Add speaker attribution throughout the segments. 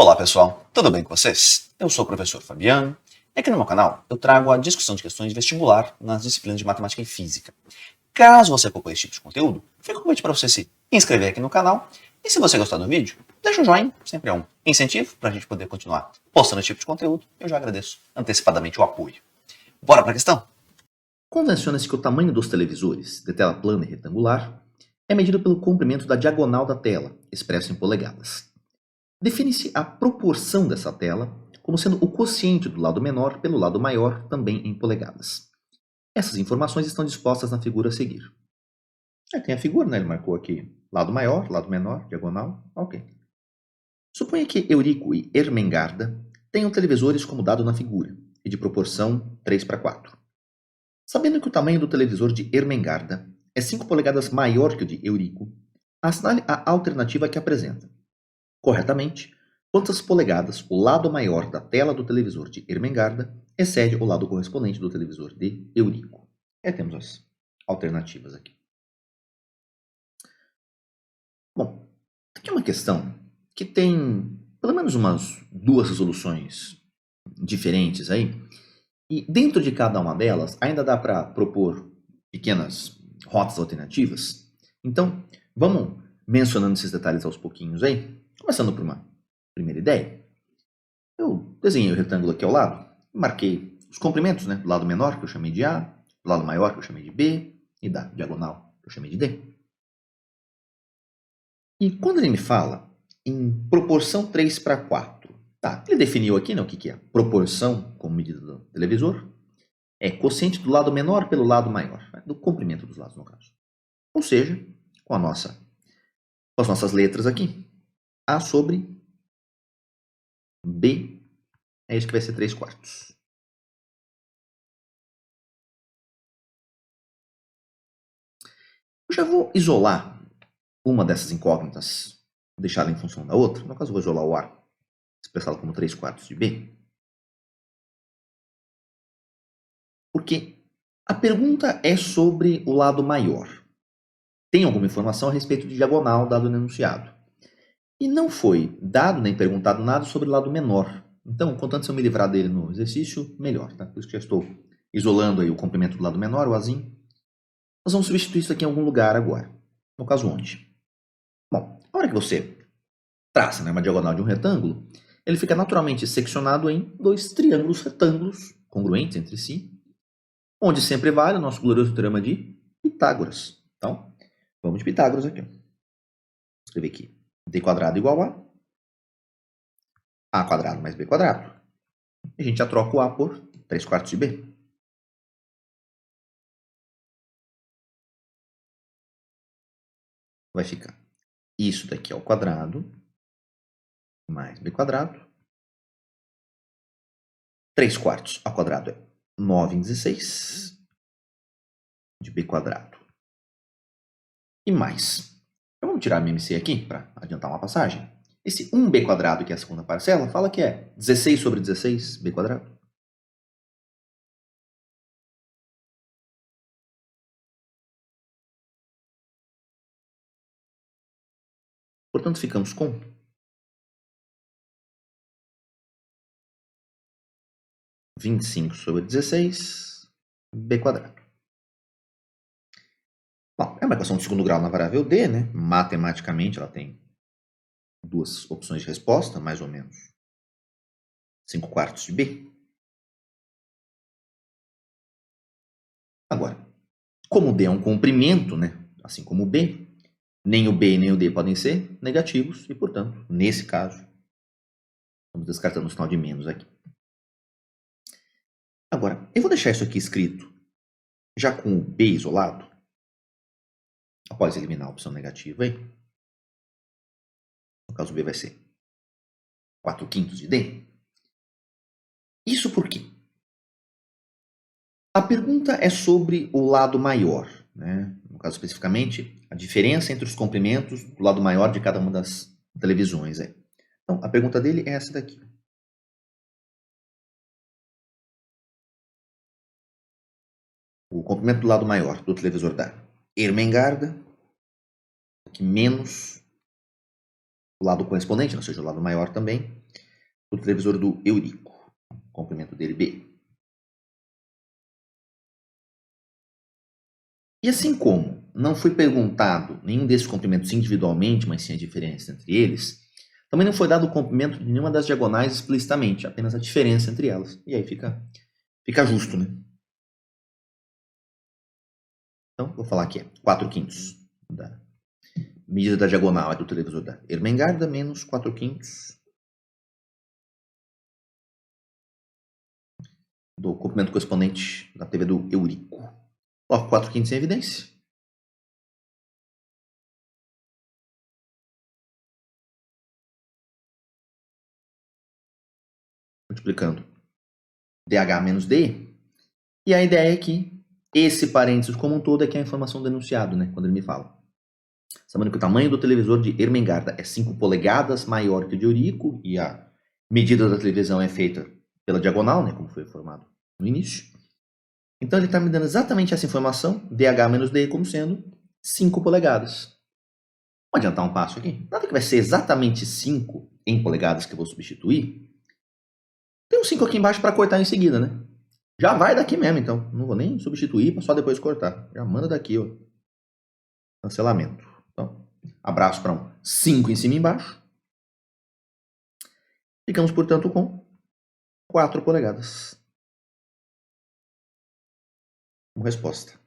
Speaker 1: Olá pessoal, tudo bem com vocês? Eu sou o professor Fabiano e aqui no meu canal eu trago a discussão de questões de vestibular nas disciplinas de matemática e física. Caso você acompanhe esse tipo de conteúdo, fica o convite para você se inscrever aqui no canal e se você gostar do vídeo, deixa um joinha, sempre é um incentivo para a gente poder continuar postando esse tipo de conteúdo. Eu já agradeço antecipadamente o apoio. Bora para a questão?
Speaker 2: Convenciona-se que o tamanho dos televisores, de tela plana e retangular, é medido pelo comprimento da diagonal da tela, expresso em polegadas. Define-se a proporção dessa tela como sendo o quociente do lado menor pelo lado maior, também em polegadas. Essas informações estão dispostas na figura a seguir. Tem a figura, né? Ele marcou aqui lado maior, lado menor, diagonal. Ok. Suponha que Eurico e Ermengarda tenham televisores como dado na figura, e de proporção 3:4. Sabendo que o tamanho do televisor de Ermengarda é 5 polegadas maior que o de Eurico, assinale a alternativa que apresenta. Corretamente, quantas polegadas o lado maior da tela do televisor de Ermengarda excede o lado correspondente do televisor de Eurico? Temos as alternativas aqui. Bom, aqui é uma questão que tem pelo menos umas duas resoluções diferentes aí. E dentro de cada uma delas, ainda dá para propor pequenas rotas alternativas. Então, vamos mencionando esses detalhes aos pouquinhos aí. Começando por uma primeira ideia. Eu desenhei o retângulo aqui ao lado, marquei os comprimentos, né? Do lado menor, que eu chamei de A, do lado maior, que eu chamei de B, e da diagonal, que eu chamei de D. E quando ele me fala em proporção 3:4, tá, ele definiu aqui, né, o que é proporção como medida do televisor. É quociente do lado menor pelo lado maior, né? Do comprimento dos lados, no caso. Ou seja, com as nossas letras aqui, A sobre B é isso que vai ser 3/4. Eu já vou isolar uma dessas incógnitas, deixá-la em função da outra. No caso, eu vou isolar o A, expressado como 3/4 de B. Porque a pergunta é sobre o lado maior. Tem alguma informação a respeito de diagonal dado no enunciado. E não foi dado nem perguntado nada sobre o lado menor. Então, contanto se eu me livrar dele no exercício, melhor. Tá? Por isso que já estou isolando aí o comprimento do lado menor, o azinho. Nós vamos substituir isso aqui em algum lugar agora. No caso, onde? Bom, a hora que você traça, né, uma diagonal de um retângulo, ele fica naturalmente seccionado em dois triângulos retângulos, congruentes entre si, onde sempre vale o nosso glorioso teorema de Pitágoras. Então, vamos de Pitágoras aqui. Vou escrever aqui. D quadrado igual a quadrado mais B quadrado. A gente já troca o A por 3/4 de B. Vai ficar isso daqui ao quadrado mais B quadrado. 3/4 ao quadrado é 9 em 16 de B quadrado. E mais. Então, vamos tirar a MC aqui para adiantar uma passagem. Esse 1B quadrado, que é a segunda parcela, fala que é 16 sobre 16 B quadrado. Portanto, ficamos com 25 sobre 16 B quadrado. Bom, é uma equação de segundo grau na variável D, né? Matematicamente, ela tem duas opções de resposta, mais ou menos 5/4 de B. Agora, como D é um comprimento, né? Assim como o B, nem o B nem o D podem ser negativos e, portanto, nesse caso, estamos descartando o sinal de menos aqui. Agora, eu vou deixar isso aqui escrito já com o B isolado, após eliminar a opção negativa aí. No caso, o B vai ser 4/5 de D. Isso por quê? A pergunta é sobre o lado maior, né? No caso especificamente, a diferença entre os comprimentos do lado maior de cada uma das televisões. Aí. Então, a pergunta dele é essa daqui. O comprimento do lado maior do televisor da Ermengarda, que menos o lado correspondente, ou seja, o lado maior também, do televisor do Eurico. Comprimento dele B. E assim como não foi perguntado nenhum desses comprimentos individualmente, mas sim a diferença entre eles, também não foi dado o comprimento de nenhuma das diagonais explicitamente, apenas a diferença entre elas. E aí fica justo, né? Então, vou falar aqui, 4/5 da medida da diagonal é do televisor da Ermengarda menos 4/5 do comprimento correspondente da TV do Eurico. Coloco 4/5 em evidência. Multiplicando DH menos D. E a ideia é que esse parênteses como um todo é que é a informação do enunciado, né? Quando ele me fala. Sabendo que o tamanho do televisor de Ermengarda é 5 polegadas maior que o de Eurico e a medida da televisão é feita pela diagonal, né? Como foi formado no início. Então ele está me dando exatamente essa informação, DH menos D, como sendo 5 polegadas. Vamos adiantar um passo aqui. Nada que vai ser exatamente 5 em polegadas que eu vou substituir. Tem um 5 aqui embaixo para cortar em seguida, né? Já vai daqui mesmo, então. Não vou nem substituir para só depois cortar. Já manda daqui, ó. Cancelamento. Então, abraço para um 5 em cima e embaixo. Ficamos, portanto, com 4 polegadas. Como resposta.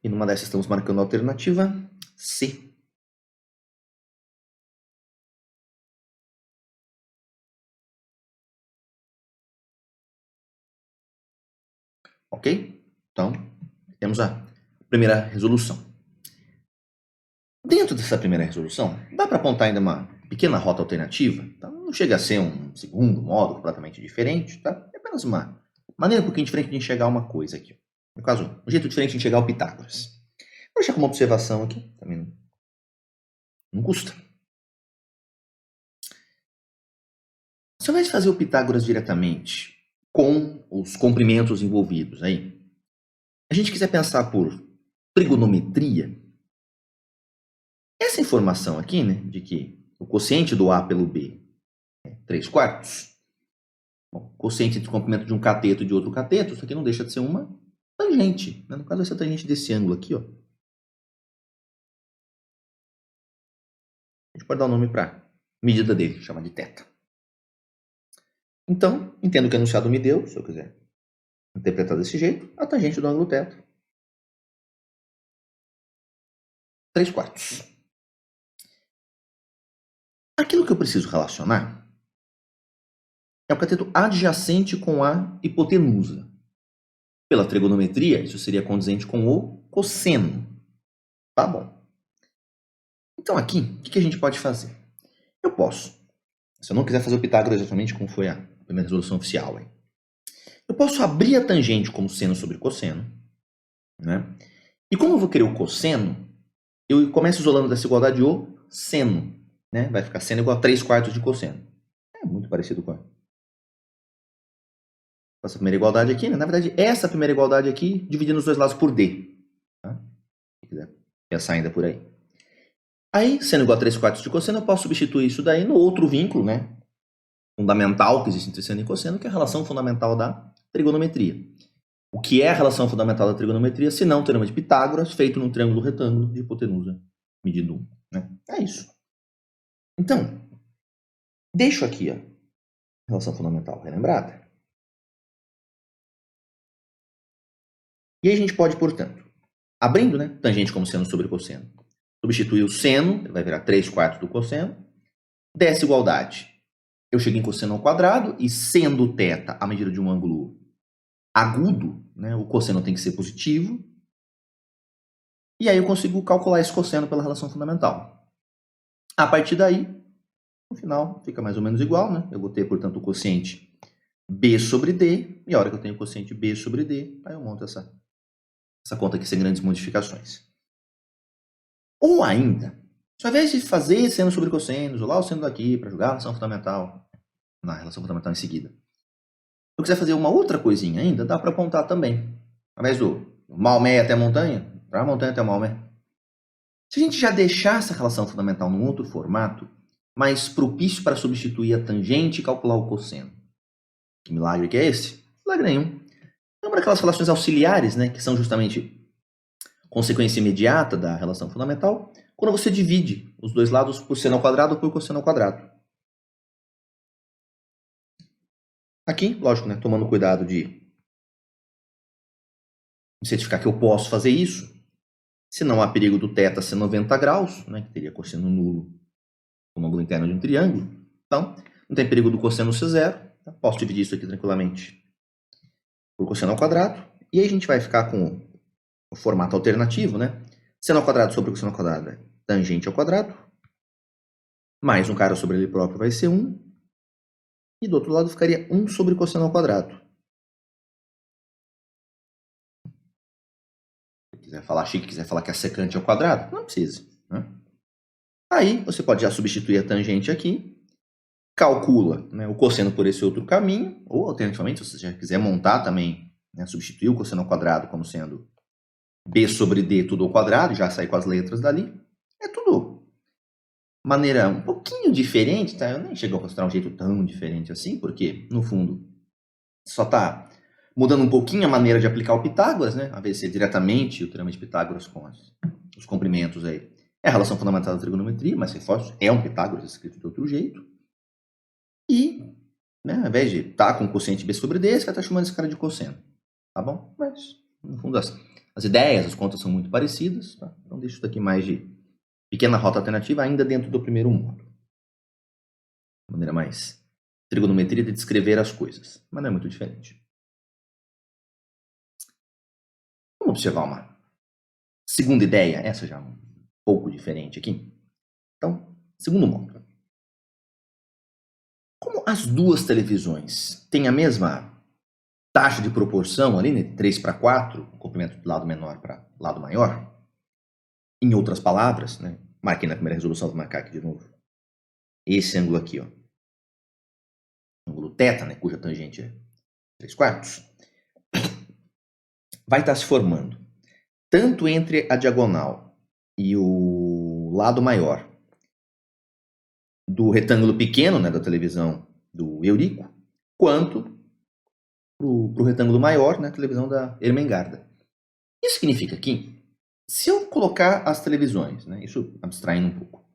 Speaker 2: E numa dessas estamos marcando a alternativa C. Ok? Então, temos a primeira resolução. Dentro dessa primeira resolução, dá para apontar ainda uma pequena rota alternativa. Tá? Não chega a ser um segundo modo completamente diferente. Tá? É apenas uma maneira um pouquinho diferente de enxergar uma coisa aqui. No caso, um jeito diferente de enxergar o Pitágoras. Vou deixar como observação aqui. Também não custa. Se ao invés de fazer o Pitágoras diretamente com os comprimentos envolvidos aí, a gente quiser pensar por trigonometria, essa informação aqui, né, de que o quociente do A pelo B é 3/4, bom, quociente entre o comprimento de um cateto e de outro cateto, isso aqui não deixa de ser uma tangente, né? No caso, essa tangente desse ângulo aqui, ó. A gente pode dar o nome para medida dele, chama de θ. Então, entendo que o enunciado me deu, se eu quiser interpretar desse jeito, a tangente do ângulo θ. 3/4. Aquilo que eu preciso relacionar é o cateto adjacente com a hipotenusa. Pela trigonometria, isso seria condizente com o cosseno. Tá bom. Então aqui, o que a gente pode fazer? Eu posso, se eu não quiser fazer o Pitágoras exatamente como foi a primeira resolução oficial, eu posso abrir a tangente como seno sobre cosseno, né? E como eu vou querer o cosseno, eu começo isolando dessa igualdade o seno, né? Vai ficar seno igual a 3/4 de cosseno. É muito parecido com essa primeira igualdade aqui, né? Na verdade, essa primeira igualdade aqui, dividindo os dois lados por D. Tá? Se quiser pensar ainda por aí. Aí, seno igual a 3/4 de cosseno, eu posso substituir isso daí no outro vínculo, né? Fundamental que existe entre seno e cosseno, que é a relação fundamental da trigonometria. O que é a relação fundamental da trigonometria, se não o teorema de Pitágoras, feito num triângulo retângulo de hipotenusa medido 1. Né? É isso. Então, deixo aqui a relação fundamental relembrada. E aí a gente pode, portanto, abrindo, né, tangente como seno sobre cosseno, substituir o seno, ele vai virar 3/4 do cosseno, dessa igualdade. Eu chego em cosseno ao quadrado e, sendo θ a medida de um ângulo agudo, né, o cosseno tem que ser positivo. E aí eu consigo calcular esse cosseno pela relação fundamental. A partir daí, no final, fica mais ou menos igual, né? Eu vou ter, portanto, o quociente B sobre D, e a hora que eu tenho o quociente B sobre D, aí eu monto essa conta aqui sem grandes modificações. Ou ainda, Só ao invés de fazer seno sobre cossenos, ou lá o seno daqui, para jogar a relação fundamental, na relação fundamental em seguida. Se eu quiser fazer uma outra coisinha ainda, dá para apontar também. Ao invés do Maomé até a montanha, para a montanha até o Maomé. Se a gente já deixar essa relação fundamental num outro formato, mais propício para substituir a tangente e calcular o cosseno. Que milagre que é esse? Milagre nenhum. Lembra aquelas relações auxiliares, né, que são justamente consequência imediata da relação fundamental, quando você divide os dois lados por seno ao quadrado por cosseno ao quadrado. Aqui, lógico, né, tomando cuidado de certificar que eu posso fazer isso, se não há perigo do θ ser 90 graus, né, que teria cosseno nulo como ângulo interno de um triângulo. Então, não tem perigo do cosseno ser zero. Tá? Posso dividir isso aqui tranquilamente por cosseno ao quadrado. E aí a gente vai ficar com o formato alternativo, né? Seno ao quadrado sobre cosseno ao quadrado é tangente ao quadrado. Mais um cara sobre ele próprio vai ser 1. E do outro lado ficaria 1 sobre cosseno ao quadrado. Se quiser falar chique, quiser falar que é secante ao quadrado, não precisa. Né? Aí você pode já substituir a tangente aqui, calcula, né, o cosseno por esse outro caminho, ou alternativamente, se você já quiser montar também, né, substituir o cosseno ao quadrado como sendo b sobre d tudo ao quadrado, já sair com as letras dali. É tudo maneira um pouquinho diferente, tá? Eu nem chego a mostrar um jeito tão diferente assim, porque, no fundo, só está mudando um pouquinho a maneira de aplicar o Pitágoras, né? Ao invés de ser diretamente o teorema de Pitágoras com os comprimentos aí. É a relação fundamental da trigonometria, mas reforço, é um Pitágoras escrito de outro jeito. E, né, ao invés de estar com quociente b sobre d, você vai estar chamando esse cara de cosseno. Tá bom? Mas, no fundo, as ideias, as contas são muito parecidas. Tá? Então, deixo isso daqui mais de pequena rota alternativa ainda dentro do primeiro modo. De maneira mais trigonometria de descrever as coisas. Mas não é muito diferente. Vamos observar uma segunda ideia, essa já é um pouco diferente aqui. Então, segundo modo. Como as duas televisões têm a mesma taxa de proporção ali, né, 3:4, o comprimento do lado menor para lado maior, em outras palavras, né, marquei na primeira resolução, vou marcar aqui de novo, esse ângulo aqui, ó, ângulo θ, né, cuja tangente é 3/4, vai estar se formando tanto entre a diagonal e o lado maior do retângulo pequeno, né, da televisão do Eurico, quanto para o retângulo maior, né, televisão da Ermengarda. Isso significa que, se eu colocar as televisões, né, isso abstraindo um pouco,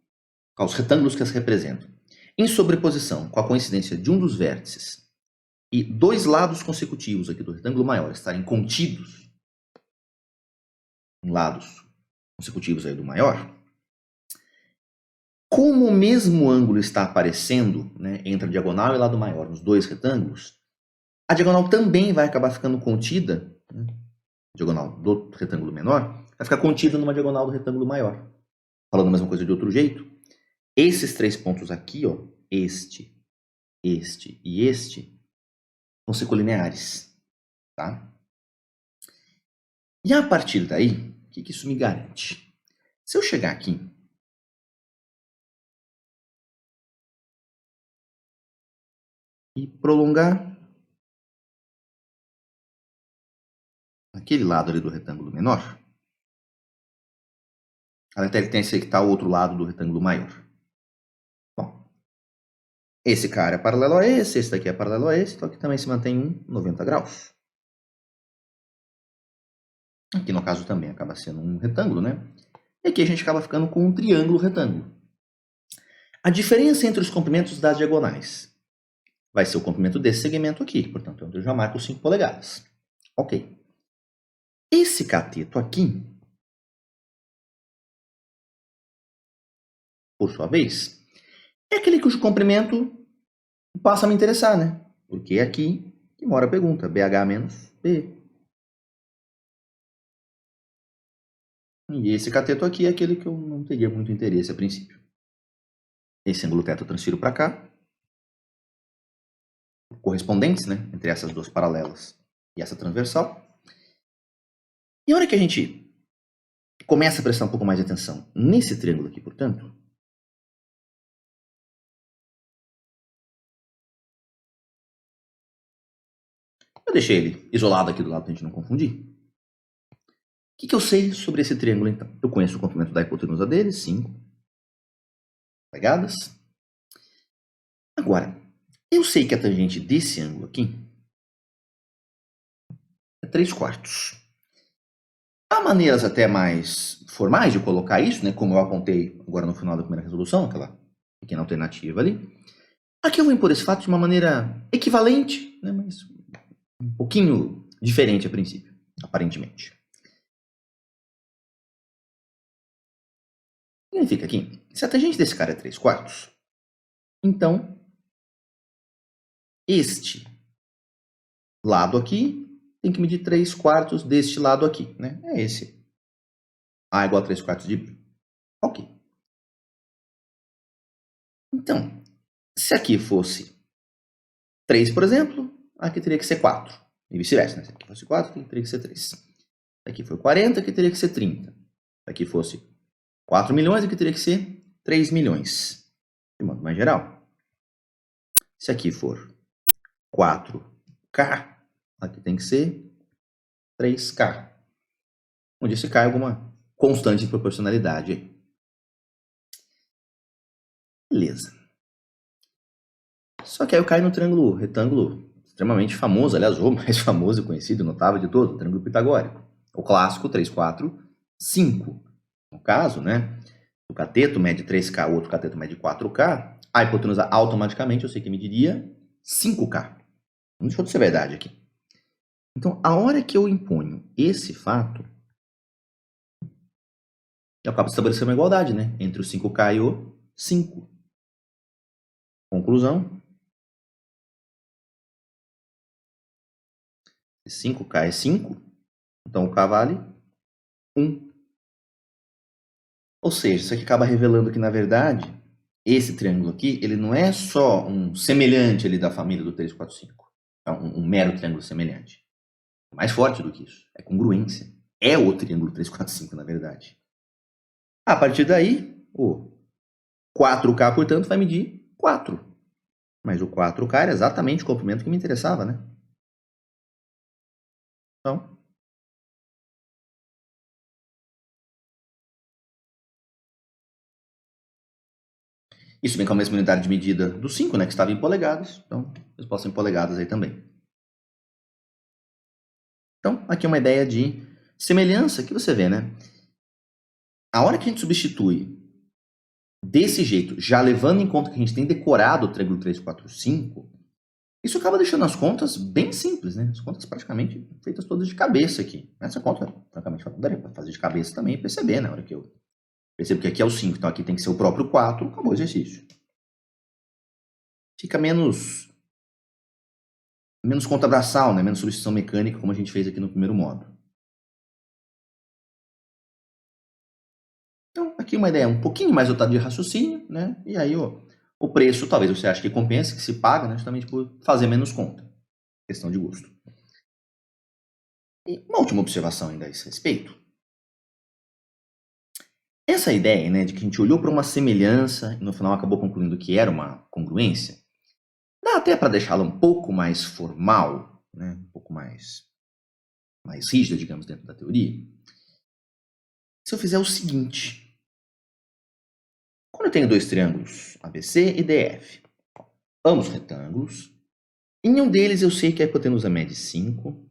Speaker 2: os retângulos que as representam, em sobreposição com a coincidência de um dos vértices e dois lados consecutivos aqui do retângulo maior estarem contidos em lados consecutivos aí do maior, como o mesmo ângulo está aparecendo, né, entre a diagonal e o lado maior nos dois retângulos, a diagonal também vai acabar ficando contida, né, a diagonal do retângulo menor, vai ficar contida numa diagonal do retângulo maior. Falando a mesma coisa de outro jeito, esses três pontos aqui, ó, este e este, vão ser colineares. Tá? E a partir daí, o que isso me garante? Se eu chegar aqui e prolongar aquele lado ali do retângulo menor, ela tem que sectar o outro lado do retângulo maior. Bom, esse cara é paralelo a esse daqui é paralelo a esse, então aqui também se mantém um 90 graus. Aqui no caso também acaba sendo um retângulo, né? E aqui a gente acaba ficando com um triângulo retângulo. A diferença entre os comprimentos das diagonais vai ser o comprimento desse segmento aqui, portanto eu já marco 5 polegadas. Ok. Esse cateto aqui, por sua vez, é aquele cujo comprimento passa a me interessar, né? Porque é aqui que mora a pergunta, BH menos B. E esse cateto aqui é aquele que eu não teria muito interesse a princípio. Esse ângulo θ eu transfiro para cá. Correspondentes, né? Entre essas duas paralelas e essa transversal. E a hora que a gente começa a prestar um pouco mais de atenção nesse triângulo aqui, portanto, Eu deixei ele isolado aqui do lado para a gente não confundir. O que eu sei sobre esse triângulo, então? Eu conheço o comprimento da hipotenusa dele, 5 polegadas. Agora, eu sei que a tangente desse ângulo aqui é 3/4. Há maneiras até mais formais de colocar isso, né? Como eu apontei agora no final da primeira resolução, aquela pequena alternativa ali. Aqui eu vou impor esse fato de uma maneira equivalente, né? Mas um pouquinho diferente a princípio, aparentemente. Significa que, se a tangente desse cara é 3/4, então este lado aqui tem que medir 3/4 deste lado aqui, né? É esse. A igual a 3/4 de B. Ok. Então, se aqui fosse 3, por exemplo, aqui teria que ser 4. E vice-versa, né? Se aqui fosse 4, aqui teria que ser 3. Se aqui for 40, aqui teria que ser 30. Se aqui fosse 4 milhões, aqui teria que ser 3 milhões. De modo mais geral. Se aqui for 4K, aqui tem que ser 3K. Onde esse K é alguma constante de proporcionalidade aí. Beleza. Só que aí eu caio no triângulo retângulo extremamente famoso, aliás, o mais famoso e conhecido, notável de todo, o triângulo pitagórico. O clássico 3, 4, 5. No caso, né, o cateto mede 3K, o outro cateto mede 4K, a hipotenusa automaticamente eu sei que mediria 5K. Não deixou de ser verdade aqui. Então, a hora que eu imponho esse fato, eu acabo estabelecendo uma igualdade, né, entre o 5K e o 5. Conclusão. 5K é 5, então o K vale 1. Ou seja, isso aqui acaba revelando que, na verdade, esse triângulo aqui, ele não é só um semelhante ali da família do 3, 4, 5. É um mero triângulo semelhante. É mais forte do que isso. É congruência. É o triângulo 3, 4, 5, na verdade. A partir daí, o 4K, portanto, vai medir 4. Mas o 4K era exatamente o comprimento que me interessava, né? Então, isso vem com a mesma unidade de medida do 5, né, que estava em polegadas. Então, eles possam em polegadas aí também. Então, aqui é uma ideia de semelhança que você vê, né? A hora que a gente substitui desse jeito, já levando em conta que a gente tem decorado o triângulo 3, 4, 5, isso acaba deixando as contas bem simples, né? As contas praticamente feitas todas de cabeça aqui. Essa conta, francamente, eu daria para fazer de cabeça também e perceber, na hora que eu percebo que aqui é o 5, então aqui tem que ser o próprio 4, acabou o exercício. Fica menos conta braçal, né? Menos substituição mecânica, como a gente fez aqui no primeiro modo. Então, aqui uma ideia um pouquinho mais dotada de raciocínio, né? E aí o preço, talvez você ache que compensa, que se paga, né? Justamente por fazer menos conta. Questão de gosto. E uma última observação ainda a esse respeito. Essa ideia, né, de que a gente olhou para uma semelhança e no final acabou concluindo que era uma congruência, dá até para deixá-la um pouco mais formal, né? Um pouco mais rígida, digamos, dentro da teoria. Se eu fizer o seguinte. Quando eu tenho dois triângulos ABC e DF, ambos retângulos, em um deles eu sei que a hipotenusa mede 5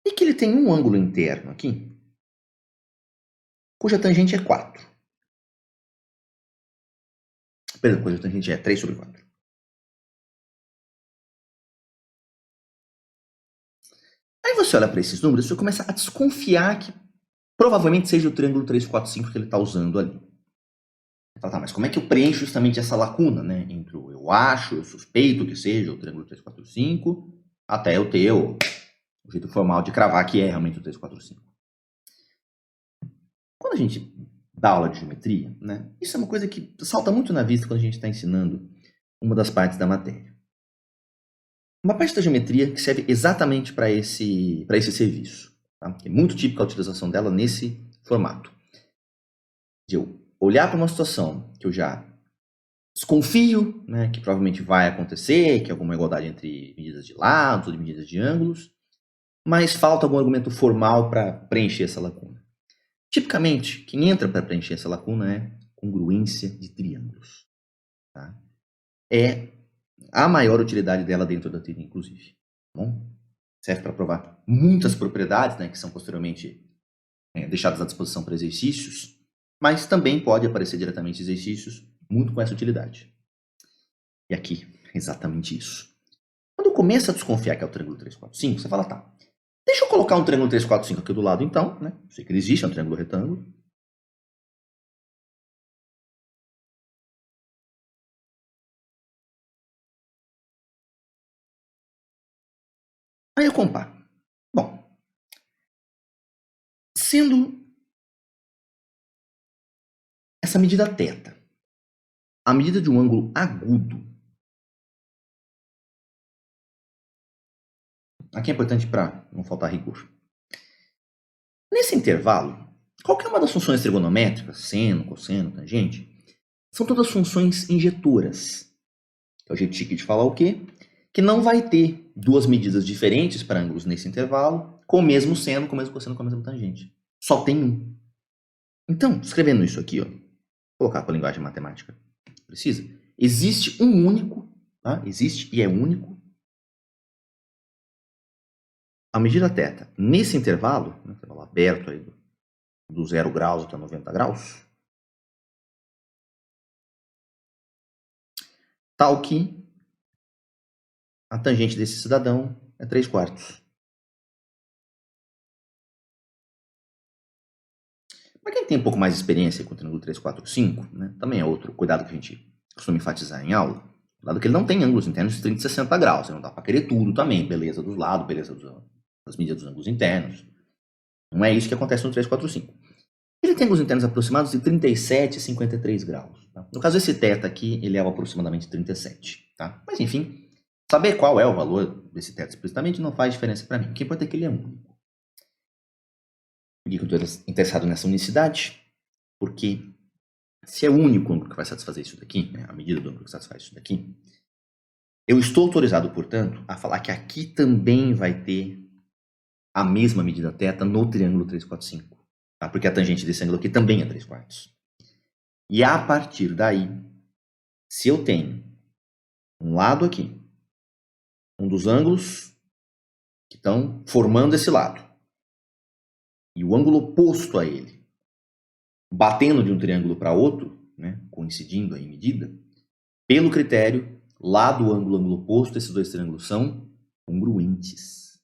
Speaker 2: e que ele tem um ângulo interno aqui, cuja tangente é 4. Perdão, cuja tangente é 3/4. Aí você olha para esses números e você começa a desconfiar que provavelmente seja o triângulo 3, 4, 5 que ele está usando ali. Você fala, tá, mas como é que eu preencho justamente essa lacuna, né? Entre o eu acho, eu suspeito que seja o triângulo 3, 4, 5, até eu ter o jeito formal de cravar que é realmente o 3, 4, 5. Quando a gente dá aula de geometria, né? Isso é uma coisa que salta muito na vista quando a gente está ensinando uma das partes da matéria. Uma parte da geometria que serve exatamente para esse serviço. Tá? É muito típica a utilização dela nesse formato. De eu olhar para uma situação que eu já Desconfio, né, que provavelmente vai acontecer, que é alguma igualdade entre medidas de lados ou de medidas de ângulos, mas falta algum argumento formal para preencher essa lacuna. Tipicamente, quem entra para preencher essa lacuna é congruência de triângulos. Tá? É a maior utilidade dela dentro da teoria, inclusive. Tá bom? Serve para provar muitas propriedades, né, que são posteriormente deixadas à disposição para exercícios, mas também pode aparecer diretamente exercícios muito com essa utilidade. E aqui, exatamente isso. Quando começa a desconfiar que é o triângulo 3, 4, 5, você fala, tá, deixa eu colocar um triângulo 3, 4, 5 aqui do lado então, né? Sei que ele existe, é um triângulo retângulo. Aí eu comparo. Bom, sendo essa medida θ a medida de um ângulo agudo, aqui é importante para não faltar rigor. Nesse intervalo, qualquer uma das funções trigonométricas, seno, cosseno, tangente, são todas funções injetoras. É o jeito chique de falar o quê? Que não vai ter duas medidas diferentes para ângulos nesse intervalo, com o mesmo seno, com o mesmo cosseno, com a mesma tangente. Só tem um. Então, escrevendo isso aqui, ó, vou colocar com a linguagem matemática. Precisa? Existe um único, tá? Existe e é único. A medida θ nesse intervalo, né, intervalo aberto aí do 0 graus até 90 graus, tal que a tangente desse cidadão é 3/4. Para quem tem um pouco mais de experiência com o triângulo 3, 4, 5, né, também é outro cuidado que a gente costuma enfatizar em aula, dado que ele não tem ângulos internos de 30 e 60 graus, não dá para querer tudo também, beleza dos lados, beleza das medidas dos ângulos internos. Não é isso que acontece no 3, 4, 5. Ele tem ângulos internos aproximados de 37 e 53 graus. Tá? No caso, esse θ aqui, ele é aproximadamente 37. Tá? Mas, enfim, saber qual é o valor desse θ explicitamente não faz diferença para mim. O que importa é que ele é único. Por que eu estou interessado nessa unicidade? Porque se é o único ângulo que vai satisfazer isso daqui, né, a medida do ângulo que satisfaz isso daqui, eu estou autorizado, portanto, a falar que aqui também vai ter a mesma medida θ no triângulo 3, 4, 5. Tá? Porque a tangente desse ângulo aqui também é 3/4. E a partir daí, se eu tenho um lado aqui, um dos ângulos que estão formando esse lado, e o ângulo oposto a ele, batendo de um triângulo para outro, né, coincidindo aí em medida, pelo critério, lado, ângulo, ângulo oposto, esses dois triângulos são congruentes.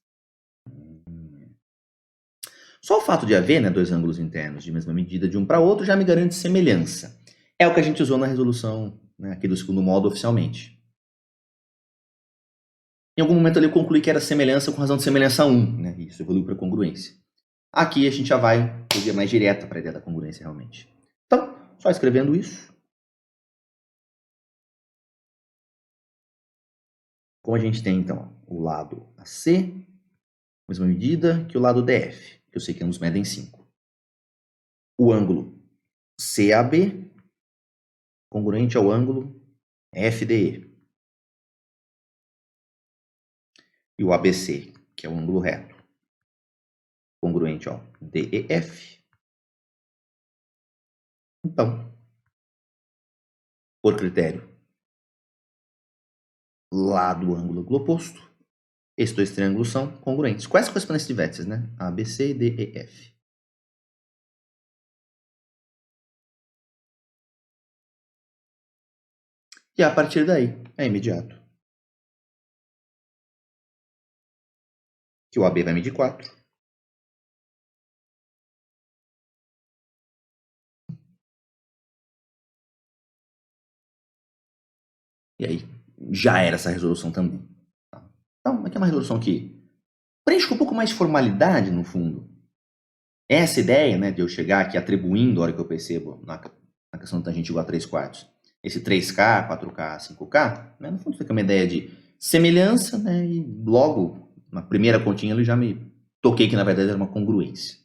Speaker 2: Só o fato de haver, né, dois ângulos internos de mesma medida de um para outro já me garante semelhança. É o que a gente usou na resolução, né, aqui do segundo modo oficialmente. Em algum momento ali eu concluí que era semelhança com razão de semelhança 1, né, e isso evoluiu para congruência. Aqui a gente já vai ir mais direta para a ideia da congruência realmente. Então, só escrevendo isso. Como a gente tem, então, o lado AC, mesma medida que o lado DF, que eu sei que ambos medem 5. O ângulo CAB, congruente ao ângulo FDE. E o ABC, que é o ângulo reto, congruente ao DEF. Então, por critério lado, ângulo, ângulo oposto, esses dois triângulos são congruentes. Quais a correspondência de vértices, né? ABC e DEF. E a partir daí, é imediato que o AB vai medir 4. E aí, já era essa resolução também. Então, aqui é uma resolução que preenche com um pouco mais de formalidade, no fundo. Essa ideia, né, de eu chegar aqui atribuindo, a hora que eu percebo, na questão da tangente igual a 3/4, esse 3K, 4K, 5K, né, no fundo fica uma ideia de semelhança, né, e logo, na primeira continha, eu já me toquei que, na verdade, era uma congruência.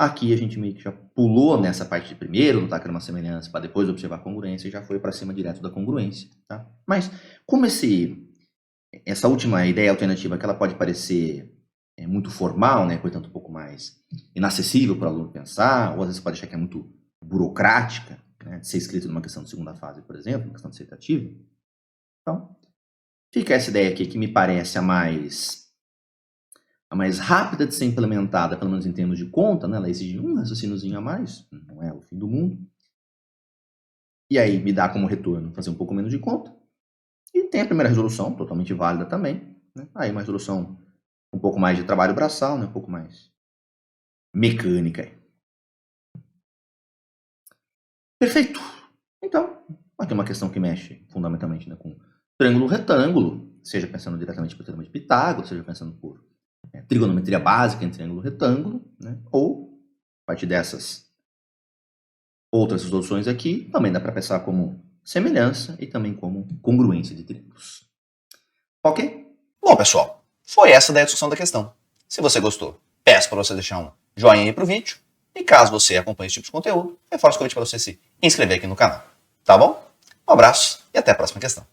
Speaker 2: Aqui a gente meio que já pulou nessa parte de primeiro, notar que era uma semelhança, para depois observar a congruência, e já foi para cima direto da congruência. Tá? Mas como essa última ideia alternativa, que ela pode parecer muito formal, né, portanto um pouco mais inacessível para o aluno pensar, ou às vezes pode achar que é muito burocrática, né, de ser escrito numa questão de segunda fase, por exemplo, uma questão dissertativa. Então, fica essa ideia aqui que me parece a mais rápida de ser implementada, pelo menos em termos de conta, né? Ela exige um raciocíniozinho a mais, não é o fim do mundo. E aí me dá como retorno fazer um pouco menos de conta. E tem a primeira resolução, totalmente válida também. Né? Aí uma resolução um pouco mais de trabalho braçal, né? Um pouco mais mecânica. Perfeito. Então, aqui é uma questão que mexe fundamentalmente, né, com triângulo retângulo, seja pensando diretamente por teorema de Pitágoras, seja pensando por trigonometria básica em triângulo retângulo, né? Ou, a partir dessas outras resoluções aqui, também dá para pensar como semelhança e também como congruência de triângulos. Ok?
Speaker 1: Bom, pessoal, foi essa daí a discussão da questão. Se você gostou, peço para você deixar um joinha aí pro vídeo. E caso você acompanhe esse tipo de conteúdo, reforço o convite para você se inscrever aqui no canal. Tá bom? Um abraço e até a próxima questão.